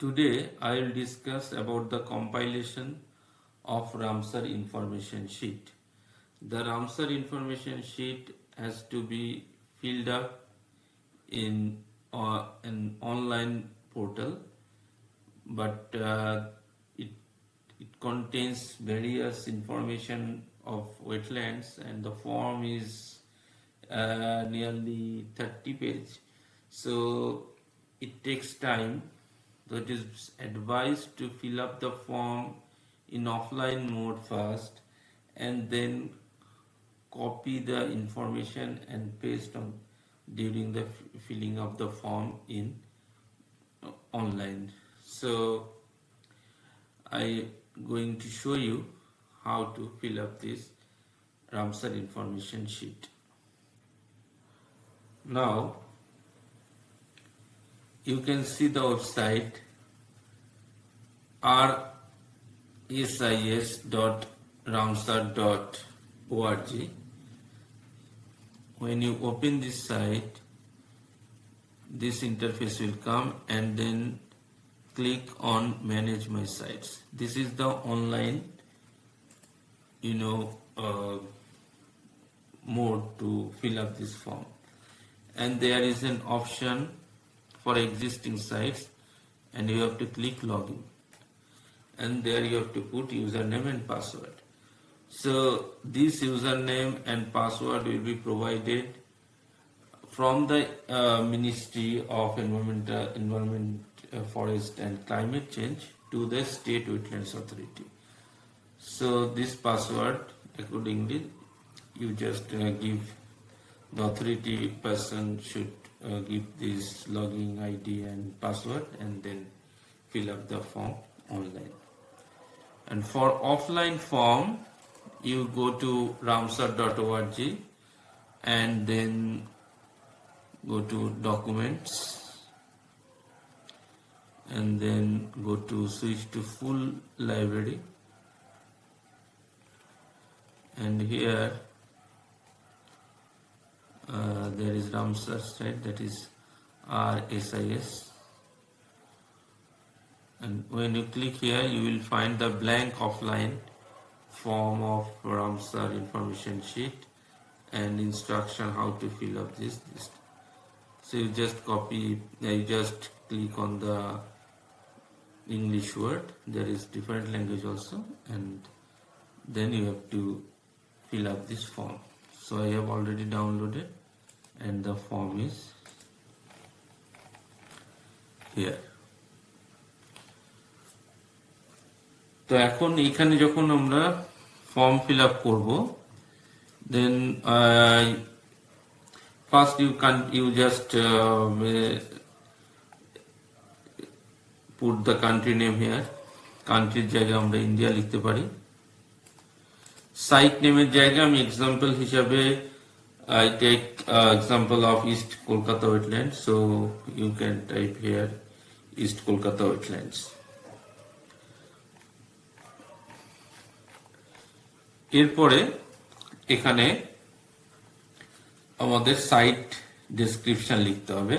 Today I will discuss about the compilation of Ramsar Information Sheet. The Ramsar Information Sheet has to be filled up in an online portal, but it contains various information of wetlands, and the form is nearly 30 pages. So it takes time. So it is advised to fill up the form in offline mode first, and then copy the information and paste on during the filling of the form in online. So I going to show you how to fill up this Ramsar information sheet. Now you can see the website rsis.ramsar.org. When you open this site, this interface will come, and then click on manage my sites. This is the online mode to fill up this form, and there is an option for existing sites, and you have to click login, and there you have to put username and password. So this username and password will be provided from the Ministry of Environment, Forest and Climate Change to the State Wetlands Authority. So this password, accordingly, you just give the authority person should give this login ID and password, and then fill up the form online. And for offline form, you go to ramsar.org and then go to documents, and then go to switch to full library, and here there is Ramsar site, that is RSIS, and when you click here you will find the blank offline form of Ramsar information sheet and instruction how to fill up this list. So you just copy, you just click on the English word, there is different language also, and then you have to fill up this form. So I have already downloaded, and the form is here. তো এখন এখানে যখন আমরা form fill up করব, then first you just put the country name here. কান্ট্রির জায়গায় আমরা India লিখতে পারি। সাইট নেমের জায়গায় আমি এক্সাম্পল হিসাবে I take example of East Kolkata Wetlands, so you can type here East Kolkata Wetlands. এরপরে এখানে আমাদের সাইট ডেসক্রিপশন লিখতে হবে।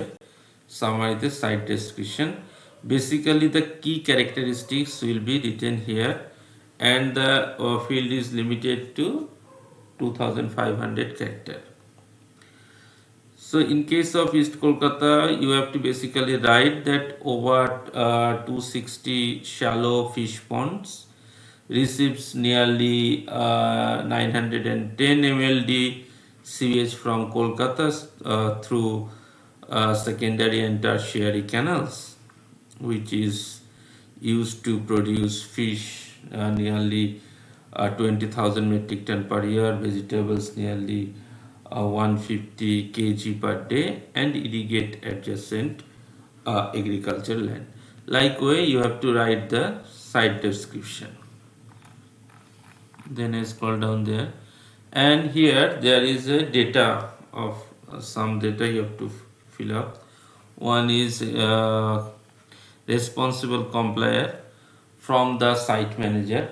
সামারিতে site description, basically the key characteristics will be written here, and the field is limited to 2500 character. So in case of East Kolkata, you have to basically write that over 260 shallow fish ponds receives nearly 910 mld sewage from Kolkata through secondary and tertiary canals, which is used to produce fish nearly 20,000 metric ton per year, vegetables nearly 150 kg per day, and irrigate adjacent agricultural land. Likewise, you have to write the site description. Then I scroll down there, and here there is a data of some data you have to fill up. One is responsible complier from the site manager.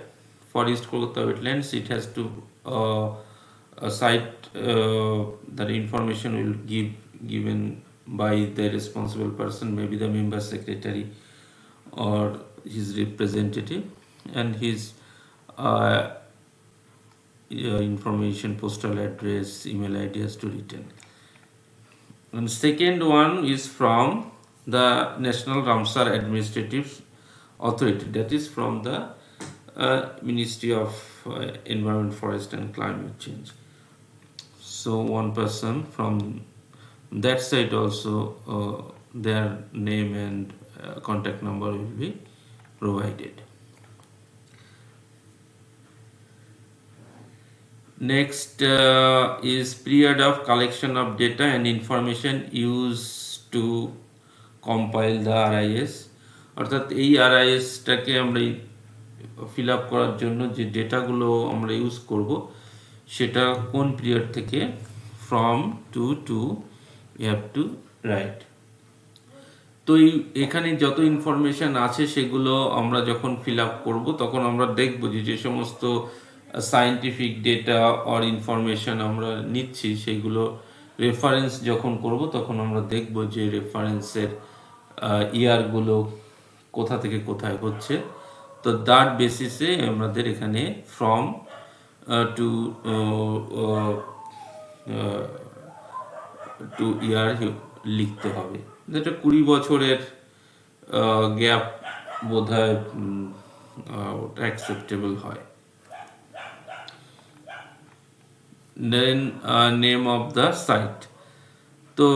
For East Kolkata Wetlands, it has to a site that information will given by the responsible person, maybe the member secretary or his representative, and his uh, information, postal address, email ID has to return. And second one is from the National Ramsar Administrative Authority, that is from the Ministry of Environment, Forest and Climate Change. So one person from that side also, their name and contact number will be provided. Next is period of collection of data and information used to compile the RIS. অর্থাৎ এই RIS-টাকে আমরা fill up করার জন্য যে ডেটাগুলো আমরা use করব সেটা কোন পিরিয়ড থেকে, from to you have to write. তো এখানে যত ইনফরমেশন আছে সেগুলো আমরা যখন ফিল আপ করবো তখন আমরা দেখবো যে সমস্ত সায়েন্টিফিক ডেটা অর ইনফরমেশন আমরা নিচ্ছি সেগুলো রেফারেন্স যখন করব তখন আমরা দেখব যে রেফারেন্সের ইয়ারগুলো কোথা থেকে কোথায় হচ্ছে। তো দ্যাট বেসিসে আমাদের এখানে ফ্রম টু ইয়ার লিখতে হবে, যেটা 20 বছরের গ্যাপ বোধহয় ওটা অ্যাকসেপ্টেবল হয়। Then name of the site. So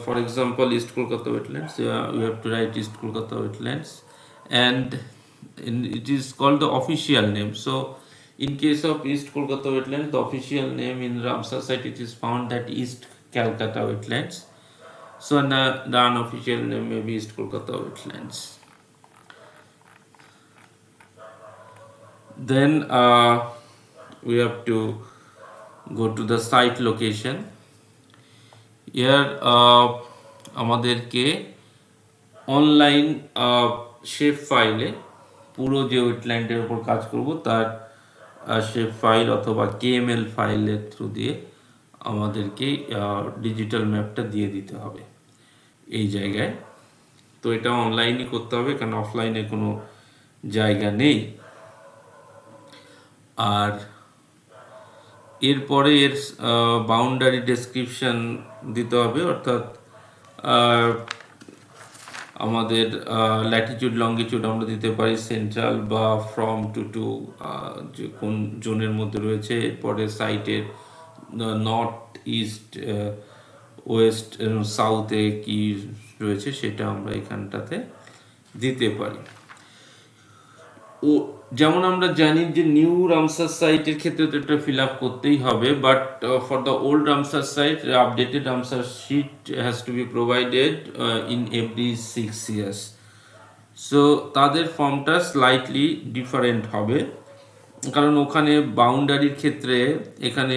for example, East Kolkata Wetlands, we have to write East Kolkata Wetlands, and it is called the official name. So in case of East Kolkata Wetlands, the official name in Ramsar site, it is found that East Calcutta Wetlands. So the unofficial name may be East Kolkata Wetlands. Then we have to go to the site location. Here আমাদেরকে online shape ফাইলে পুরো যে ওয়েটল্যান্ডের উপর কাজ করব তার shape file অথবা KML ফাইলের থ্রু দিয়ে আমাদেরকে ডিজিটাল ম্যাপটা দিয়ে দিতে হবে এই জায়গায়। তো এটা অনলাইনই করতে হবে, কারণ অফলাইনে কোনো জায়গা নেই। আর এরপরে এর বাউন্ডারি ডেসক্রিপশন দিতে হবে, অর্থাৎ আমাদের ল্যাটিটিউড লঙ্গিটিউড আমরা দিতে পারি সেন্ট্রাল বা ফ্রম টু যে কোন জোনের মধ্যে রয়েছে। এরপরে সাইটের নর্থ ইস্ট, ওয়েস্ট, সাউথে কি রয়েছে সেটা আমরা এখানটাতে দিতে পারি। ও যেমন আমরা জানি যে নিউ রামসার সাইটের ক্ষেত্রে তো এটা ফিল আপ করতেই হবে, but for the old Ramsar site updated Ramsar sheet has to be provided in every 6 years। So তাদের ফর্মটা স্লাইটলি ডিফারেন্ট হবে, কারণ ওখানে বাউন্ডারির ক্ষেত্রে এখানে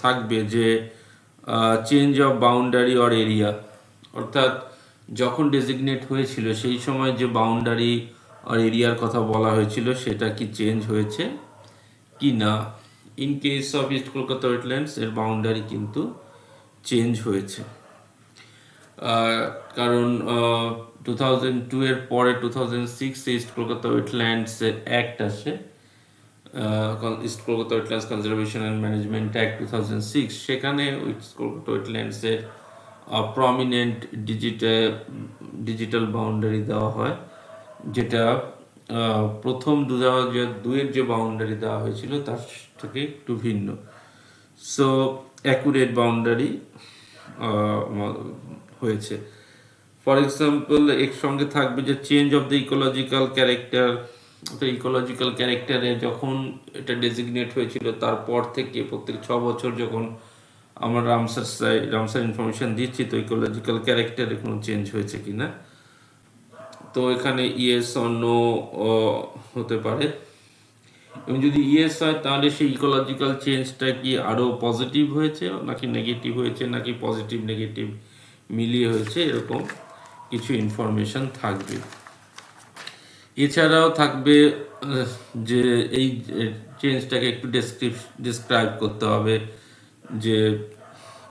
থাকবে যে change of boundary or area, অর্থাৎ যখন ডেজিগনেট হয়েছিল সেই সময় যে বাউন্ডারি আর এরিয়ার কথা বলা হয়েছিল সেটা কি চেঞ্জ হয়েছে কি না। In case of East Kolkata wetlands এর বাউন্ডারি কিন্তু চেঞ্জ হয়েছে, কারণ 2002 এর পরে 2006 ইস্ট কলকাতা ওয়েটল্যান্ডস এর অ্যাক্ট আসে, east Kolkata wetlands conservation and management act 2006। সেখানে ইস্ট কলকাতা ওয়েটল্যান্ডস এর প্রমিনেন্ট ডিজিটাল বাউন্ডারি দেওয়া হয়, যেটা প্রথম 2002 এর যে বাউন্ডারি দেওয়া হয়েছিল তার থেকে একটু ভিন্ন। সো অ্যাকুরেট বাউন্ডারি হয়েছে। ফর এক্সাম্পল এর সঙ্গে থাকবে যে change of the ecological character. Ecological ক্যারেক্টারে যখন এটা ডেজিগনেট হয়েছিল তারপর থেকে প্রত্যেক 6 বছর যখন আমরা রামসার ইনফরমেশন দিচ্ছি তো ইকোলজিক্যাল ক্যারেক্টারে কোনো চেঞ্জ হয়েছে কিনা। তো এখানে ইয়েস অর নো হতে পারে, এবং যদি ইয়েস হয় তাহলে সেই ইকোলজিক্যাল চেঞ্জটা কি আরও পজিটিভ হয়েছে নাকি নেগেটিভ হয়েছে নাকি পজিটিভ নেগেটিভ মিলিয়ে হয়েছে, এরকম কিছু ইনফরমেশন থাকবে। এছাড়াও থাকবে যে এই চেঞ্জটাকে একটু ডিসক্রাইব করতে হবে যে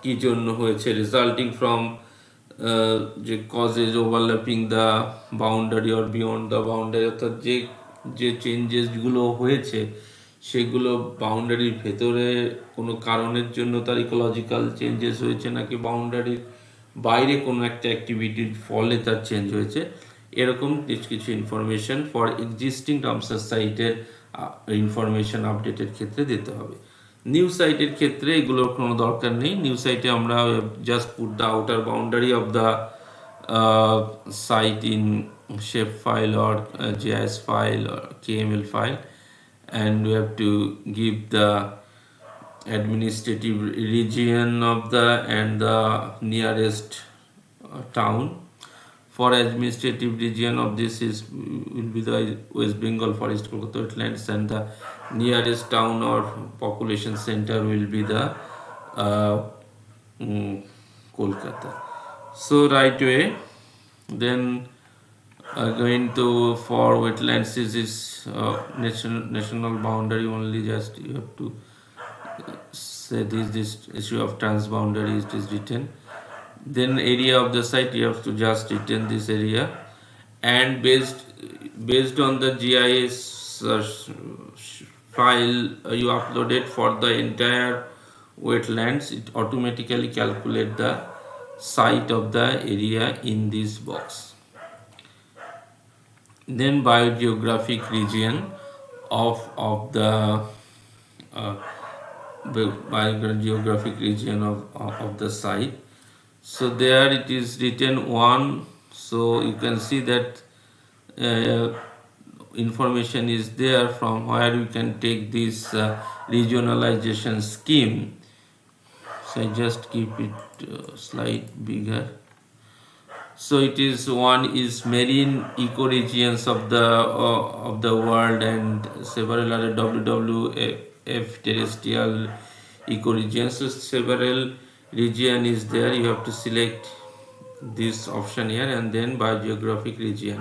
কি জন্য হয়েছে, রেজাল্টিং ফ্রম যে causes overlapping the boundary or beyond the boundary, অর্থাৎ যে যে চেঞ্জেসগুলো হয়েছে সেগুলো বাউন্ডারির ভেতরে কোনো কারণের জন্য তার ইকোলজিক্যাল চেঞ্জেস হয়েছে নাকি বাউন্ডারির বাইরে কোনো একটা অ্যাক্টিভিটির ফলে তার চেঞ্জ হয়েছে, এরকম কিছু ইনফরমেশন ফর এক্সিস্টিং রামসার সাইটের ইনফরমেশন আপডেটের ক্ষেত্রে দিতে হবে। নিউ সাইটের ক্ষেত্রে এগুলোর কোনো দরকার নেই। নিউ সাইটে আমরা just put the outer boundary of the site in shape file or GIS file or KML file, and we have to give the administrative region of the and the nearest town. For administrative region of this is will be the West Bengal Forest Kolkata Wetlands, and the nearest town or population center will be the Kolkata. So right way, then going to for wetlands is national boundary only, just you have to say this issue of transboundary is written. Then area of the site, you have to just retain this area, and based on the GIS file you uploaded for the entire wetlands, it automatically calculate the site of the area in this box. Then biogeographic region of the biogeographic region of the site. So there it is written 1, so you can see that information is there from where you can take this regionalization scheme. So I just keep it slight bigger. So it is one is marine ecoregions of the world, and several other WWF terrestrial ecoregions. So several region is there, you have to select this option here, and then biogeographic region.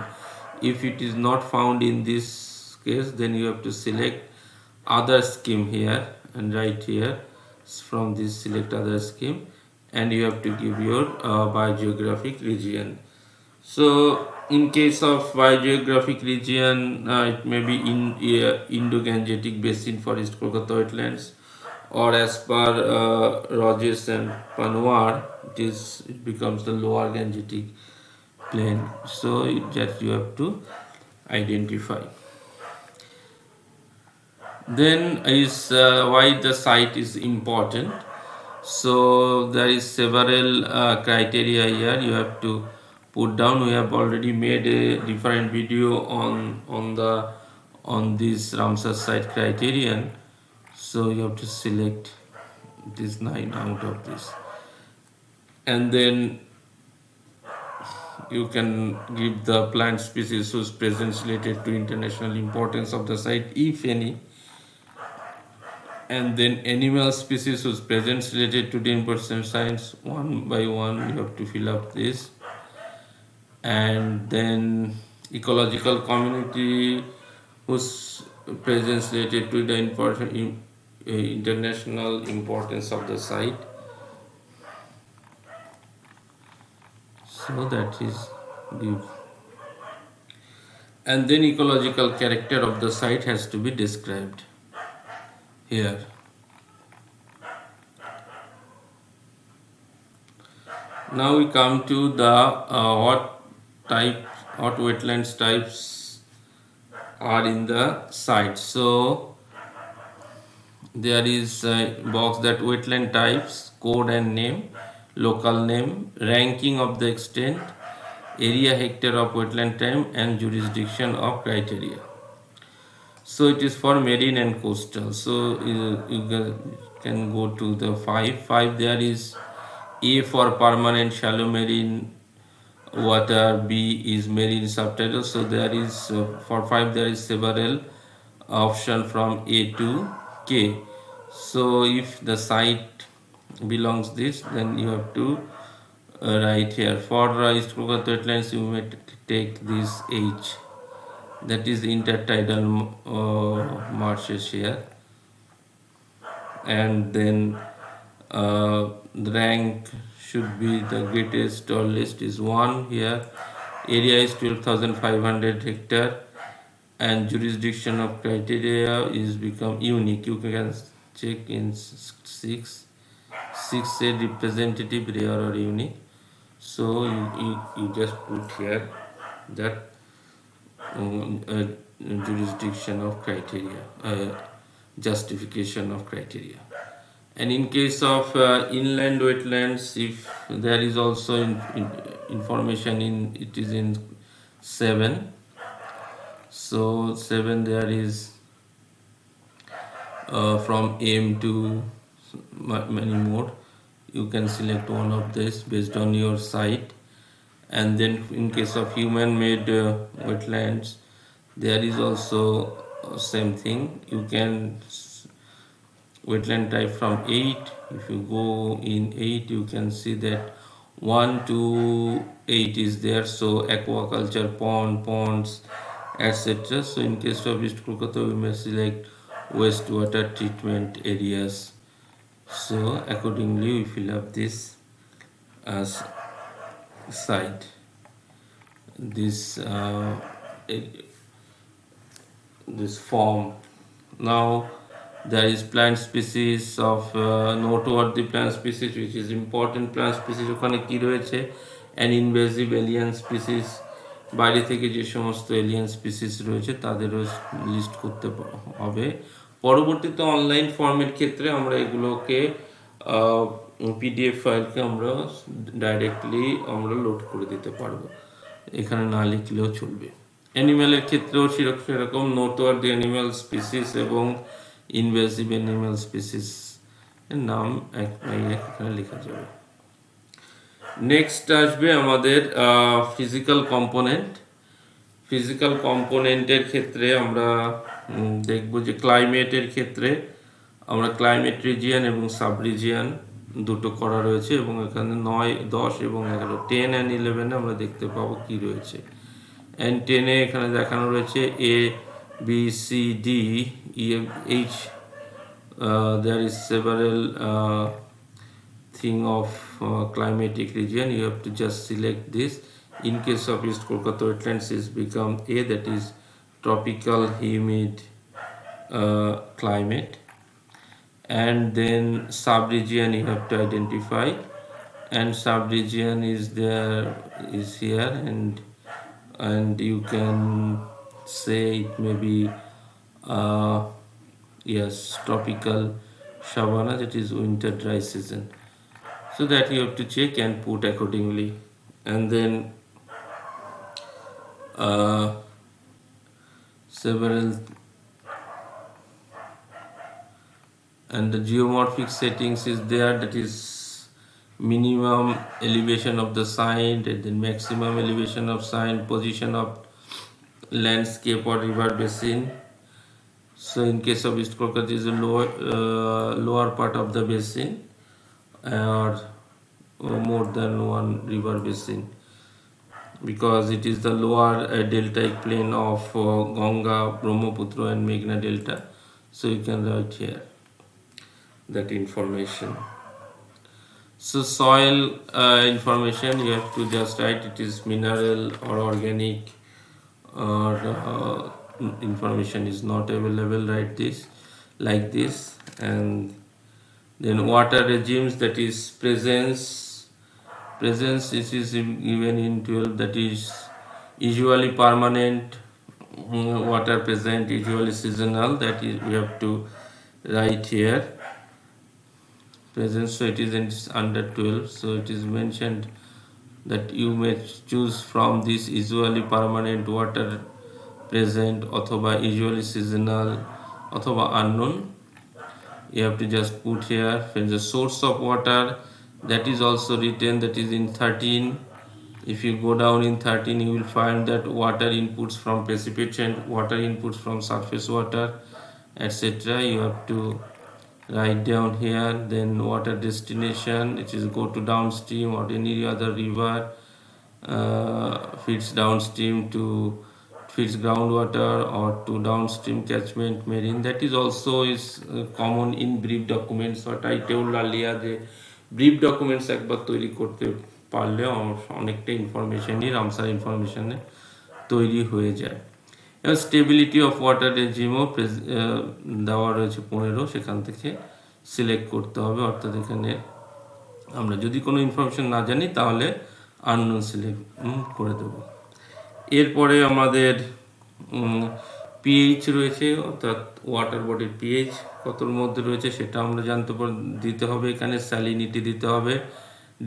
If it is not found in this case, then you have to select other scheme here and right here from this select other scheme, and you have to give your biogeographic region. So in case of biogeographic region, it may be in Indo-Gangetic Basin Forest Kolkata Wetlands, or as per Rogers and Panwar, it becomes the lower Gangetic plain. So that you have to identify. Then is why the site is important. So there is several criteria here you have to put down. We have already made a different video on this Ramsar site criterion. So you have to select this 9 out of this, and then you can give the plant species whose presence related to international importance of the site, if any, and then animal species whose presence related to the important science. One by one you have to fill up this, and then ecological community whose presence related to the international importance of the site. So that is give, and then ecological character of the site has to be described here. Now we come to the what wetlands types are in the site. So there is a box that wetland types, code and name, local name, ranking of the extent, area hectare of wetland time, and jurisdiction of criteria. So it is for marine and coastal. So you can go to the 5. There is A for permanent shallow marine water, B is marine subtidal. So there is for 5 there is several option from A to K. So if the site belongs this, then you have to write here. For East Kolkata wetlands, you may take this H, that is intertidal marshes here, and then the rank should be the greatest or least is 1 here. Area is 12,500 hectare, and jurisdiction of criteria is become unique. You can check in 6 said representative, rare or unique. So you just put here that jurisdiction of criteria, justification of criteria. And in case of inland wetlands, if there is also information in it is in 7. So 7 there is from M to many more. You can select one of this based on your site. And then in case of human-made wetlands, there is also same thing. You can wetland type from 8. If you go in 8, you can see that 1 to 8 is there. So aquaculture, ponds, etc. So in case of East Kolkata, we may select wastewater treatment areas. So accordingly, we fill up this as site. This this form. Now there is plant species of noteworthy plant species, which is important plant species. ওখানে কি রয়েছে, an invasive alien species, বাইরে থেকে যে সমস্ত alien species রয়েছে তাদেরও list করতে হবে। পরবর্তীতে অনলাইন ফর্মের ক্ষেত্রে আমরা এগুলোকে পিডিএফ ফাইলকে আমরা ডাইরেক্টলি আমরা লোড করে দিতে পারবো, এখানে না লিখলেও চলবে। অ্যানিম্যালের ক্ষেত্রেও সেরকম নোটওয়ার্দি অ্যানিম্যাল স্পিসিস এবং ইনভেসিভ অ্যানিম্যাল স্পিসিস এর নাম এখানে লেখা যাবে। নেক্সট আসবে আমাদের ফিজিক্যাল কম্পোনেন্ট। ফিজিক্যাল কম্পোনেন্টের ক্ষেত্রে আমরা দেখব যে ক্লাইমেটের ক্ষেত্রে আমরা ক্লাইমেট রিজিয়ন এবং সাব রিজিয়ন দুটো করা রয়েছে, এবং এখানে 9, 10 এবং 11, 10 and 11 আমরা দেখতে পাবো কি রয়েছে। and 10 এ এখানে দেখানো রয়েছে A, B, C, D, E, H. There is several thing of climatic region. You have to just select this. In case of East Kolkata wetlands is become A, that is tropical humid climate. And then sub-region you have to identify, and sub-region is here, and you can say it may be yes, tropical savanna, that is winter dry season. So that you have to check and put accordingly. And then several, and the geomorphic settings is there, that is minimum elevation of the site, and then maximum elevation of site, position of landscape or river basin. So in case of East Kolkata is a lower part of the basin, or more than one river basin, because it is the lower deltaic plain of Ganga, Brahmaputra and Meghna delta. So you can write here that information. So soil information, you have to just write it is mineral or organic, or information is not available, write this like this. And then water regimes, that is presence, it is given in 12, that is usually permanent water present, usually seasonal, that is we have to write here presence. So it is under 12, so it is mentioned that you may choose from this usually permanent, water present, othoba usually seasonal, othoba unknown. You have to just put here. When the source of water, that is also written, that is in 13. If you go down in 13, you will find that water inputs from precipitation, water inputs from surface water, etc. You have to write down here. Then water destination, it is go to downstream or any other river feeds downstream to feeds groundwater or to downstream catchment marine. That is also is common in brief documents. What I told earlier, যে brief documents একবার তৈরি করতে পারলে অনেকটা ইনফরমেশনই Ramsar ইনফরমেশনে তৈরি হয়ে যায়। এবার স্টেবিলিটি অফ ওয়াটার রেজিমও দেওয়া রয়েছে 15, সেখান থেকে সিলেক্ট করতে হবে। অর্থাৎ এখানে আমরা যদি কোনো ইনফরমেশন না জানি তাহলে আননোন সিলেক্ট করে দেবো। এরপরে আমাদের পিএইচ রয়েছে, অর্থাৎ ওয়াটার বডির পিএইচ কতর মধ্যে রয়েছে সেটা আমরা দিতে হবে। এখানে স্যালিনিটি দিতে হবে,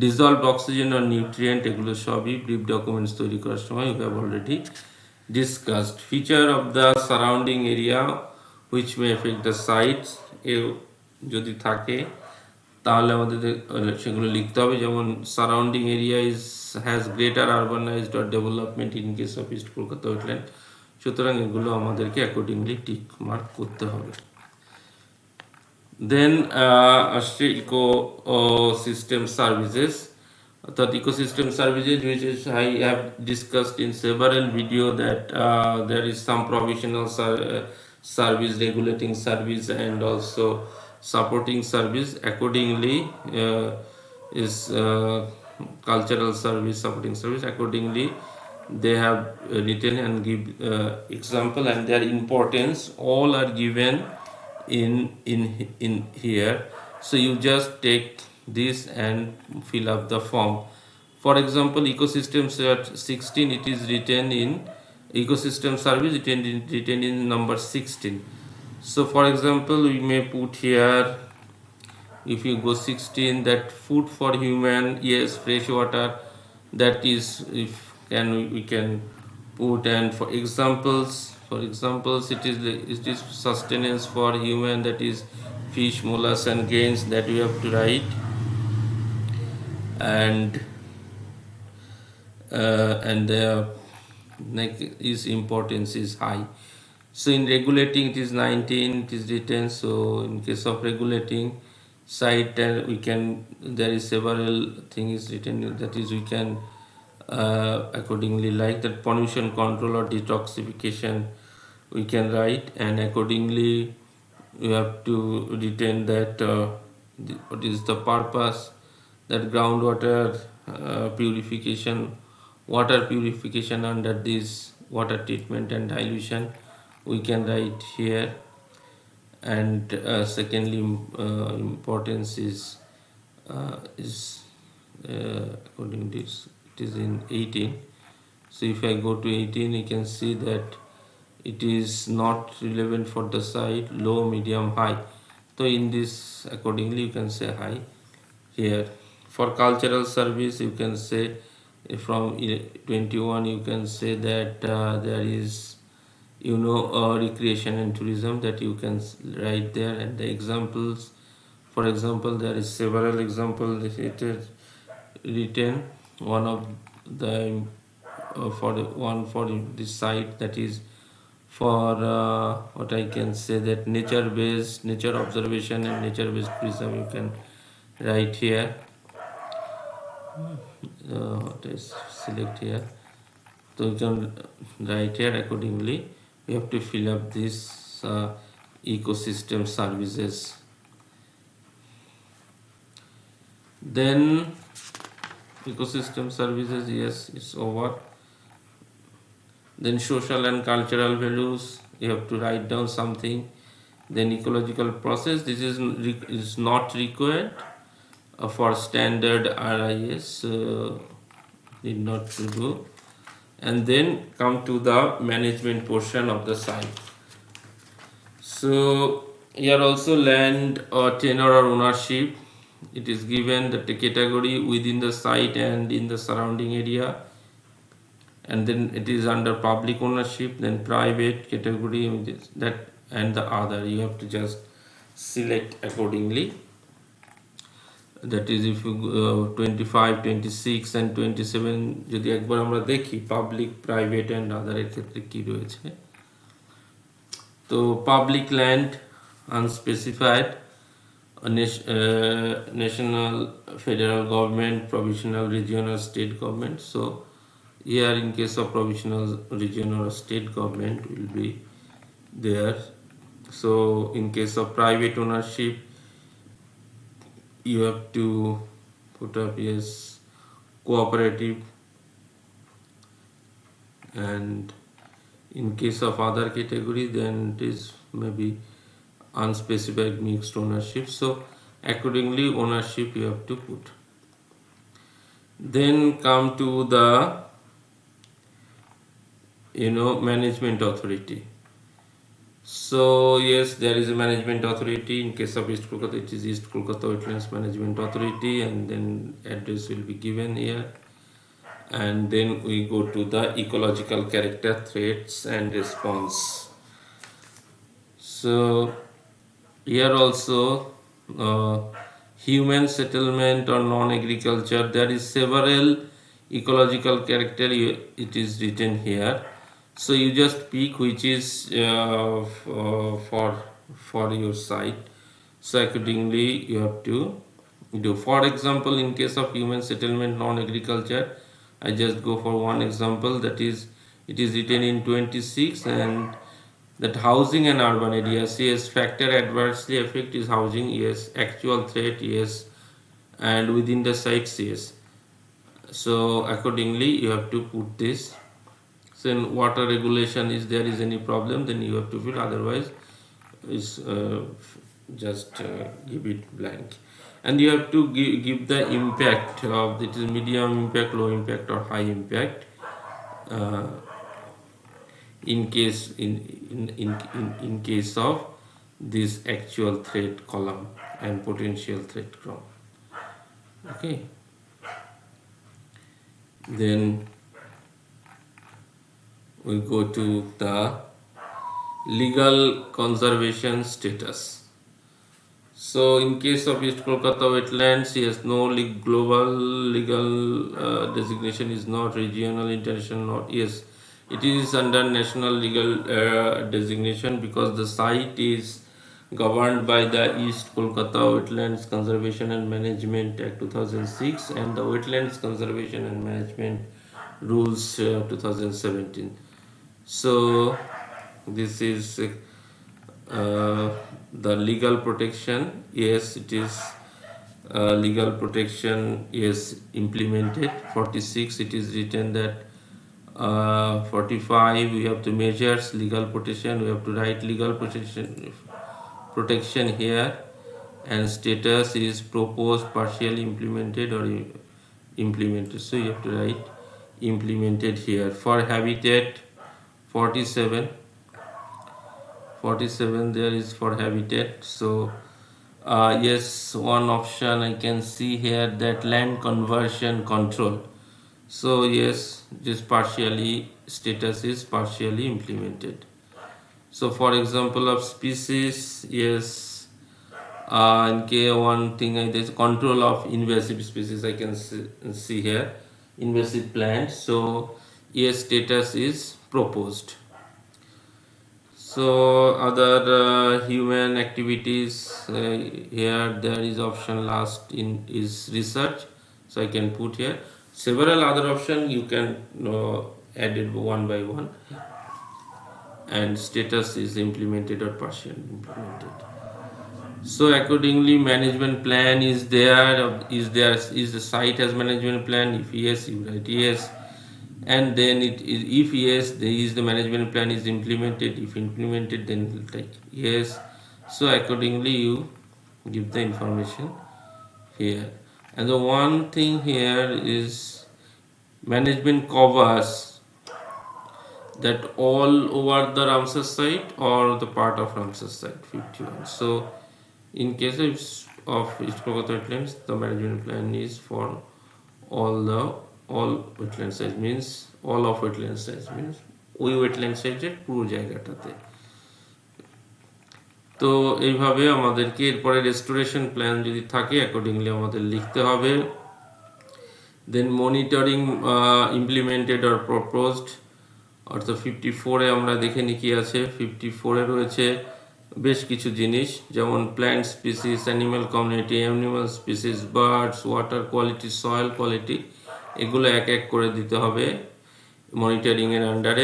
ডিজলভড অক্সিজেন আর নিউট্রিয়েন্ট, এগুলো সবই ব্রিফ ডকুমেন্টস তৈরি করার সময় we have already discussed. Feature of the surrounding area which may affect the sites, যদি থাকে তাহলে আমাদের সেগুলো লিখতে হবে। যেমন surrounding area has greater urbanized or development in case of East Kolkata wetland, সুতরাং এগুলো আমাদেরকে অ্যাকর্ডিংলি টিক মার্ক করতে হবে। দেন আসছে ইকোসিস্টেম সার্ভিসেস, অর্থাৎ ecosystem services which is I have discussed in several video that there is some provisional service, regulating service and also supporting service. Accordingly is cultural service, supporting service. Accordingly they have written and give example and their importance all are given in here. So you just take this and fill up the form. For example, ecosystem 16, it is written in ecosystem service, written in number 16. So for example, we may put here, if you go 16, that food for human, yes, fresh water, that is, if we can put, and for examples it is sustenance for human, that is fish, mollusks and grains, that we have to write. And its importance is high. So in regulating it is 19, it is written. So in case of regulating site, we can, there is several things written, that is we can accordingly like that pollution control or detoxification we can write, and accordingly we have to retain that what is the purpose, that groundwater purification, water purification under this water treatment and dilution we can write here. And secondly, importance is according to this, it is in 18. So if I go to 18, you can see that it is not relevant for the site, low, medium, high. So in this, accordingly you can say high here. For cultural service, you can say from 21, you can say that there is, recreation and tourism, that you can write there. And the examples, for example, there is several examples it is written. One of the for this site, that is for what I can say, that nature observation and nature based tourism, you can write here. Select here, so you can write here. Accordingly you have to fill up this ecosystem services. Then ecosystem services, yes, it's over. Then social and cultural values, you have to write down something. Then ecological process, this is not required for standard RIS, need not to do. And then come to the management portion of the site. So here also land or tenure or ownership, it is given that the category within the site and in the surrounding area, and then it is under public ownership, then private category, that and the other, you have to just select accordingly. That is, if you 25, 26 and 27 যদি একবার আমরা দেখি public, private and other এর ক্ষেত্রে কি রয়েছে। তো public land unspecified, national, federal government, provisional, regional, state government. So Here in case of provisional region or state government will be there. So in case of private ownership, you have to put up yes cooperative, and in case of other category then it is maybe unspecified mixed ownership. So accordingly ownership you have to put. Then come to the management authority. So yes, there is a management authority. In case of East Kolkata, it is East Kolkata Wetlands Management Authority, and then address will be given here. And then we go to the ecological character, threats and response. So here also human settlement or non-agriculture, there is several ecological character it is written here. So you just pick which is for your site. So accordingly you have to do. For example, in case of human settlement non-agriculture, I just go for one example, that is it is written in 26, and that housing and urban areas, yes, factor adversely affect is housing, yes, actual threat, yes, and within the sites, yes. So accordingly you have to put this. So in water regulation, is there is any problem, then you have to fill, otherwise is just give it blank. And you have to give the impact of it is medium impact, low impact or high impact in case in case of this actual threat column and potential threat column. Okay, then we go to the legal conservation status. So in case of East Kolkata wetlands, yes, no global legal designation is not regional, international, not, yes, it is under national legal designation, because the site is governed by the East Kolkata Wetlands Conservation and Management Act 2006 and the Wetlands Conservation and Management Rules 2017. So this is the legal protection. Yes, it is legal protection is implemented. 46 it is written that 45 we have to measures legal protection, we have to write legal protection here, and status is proposed, partially implemented or implemented, so you have to write implemented here. For habitat 47 there is for habitat. So yes, one option I can see here, that land conversion control. So yes, this partially status is partially implemented. So for example of species, yes, one thing is control of invasive species, I can see here invasive plants. So yes, status is proposed. So other human activities, here there is option last in is research, so I can put here. Several other options you can add it one by one, and status is implemented or partially implemented. So accordingly management plan is there, is the site has management plan? If yes, you write yes, and then it is, if yes, there is the management plan is implemented, if implemented then like yes. So accordingly you give the information here. And the one thing here is management covers that all over the Ramsar site or the part of Ramsar site 51. So in case of East Kolkata wetlands, the management plan is for all wetland size, means all of wetland size, means ওই wetland সাইজের পুরো জায়গাটাতে। তো এইভাবে আমাদেরকে এরপরে restoration plan যদি থাকে অ্যাকর্ডিংলি আমাদের লিখতে হবে। দেন মনিটরিং ইমপ্লিমেন্টেড অর প্রপোজড, অর্থাৎ 54-এ আমরা দেখে নিই কি আছে। 54-এ রয়েছে বেশ কিছু জিনিস, যেমন plant species, animal community, animal species, birds, water quality, soil quality, এগুলো এক এক করে দিতে হবে। monitoring and under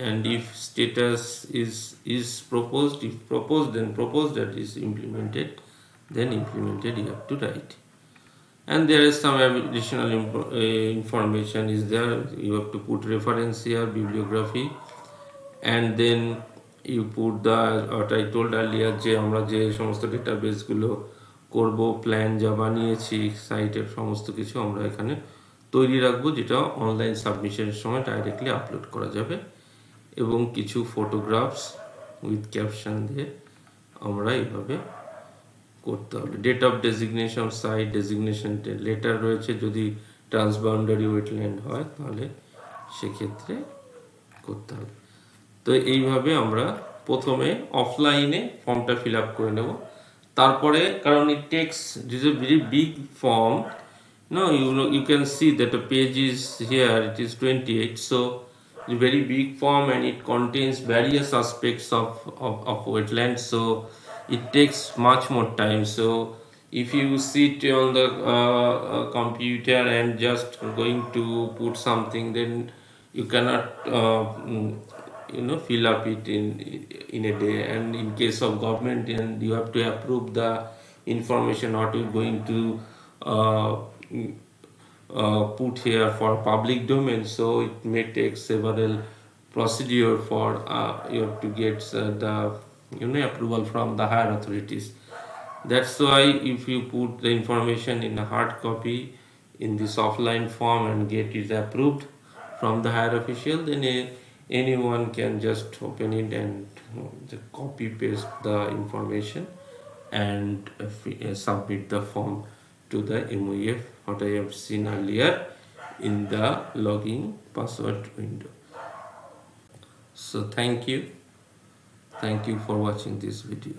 and if status is proposed, if proposed, then proposed, that is implemented, then implemented you have to write. And there is some additional information is there. You have to put reference here, bibliography, and then you put the what I told earlier যে আমরা যে সমস্ত ডেটাবেসগুলো করব, plan যা বানিয়েছি সাইটের সমস্ত কিছু আমরা এখানে তৈরি রাখবো, যেটা অনলাইন সাবমিশনের সময় ডাইরেক্টলি আপলোড করা যাবে, এবং কিছু ফটোগ্রাফস উইথ ক্যাপশন দিয়ে আমরা এইভাবে করতে হবে। Date of designation site, designation letter রয়েছে, যদি ট্রান্সবাউন্ডারি ওয়েটল্যান্ড হয় তাহলে সেক্ষেত্রে করতে হবে। তো এইভাবে আমরা প্রথমে অফলাইনে ফর্মটা ফিল আপ করে নেব, তারপরে কারণ it takes this a very big form, no, you can see that the page is here, it is 28, so a very big form and it contains various aspects of wetlands, so it takes much more time. So if you sit on the computer and just going to put something, then you cannot fill up it in a day. And in case of government, and you have to approve the information what you're going to put here for public domain, so it may take several procedure for you have to get the approval from the higher authorities. That's why if you put the information in a hard copy in this offline form and get it approved from the higher official, then anyone can just open it and copy paste the information and submit the form to the MOF, what I have seen earlier in the login password window. So thank you for watching this video.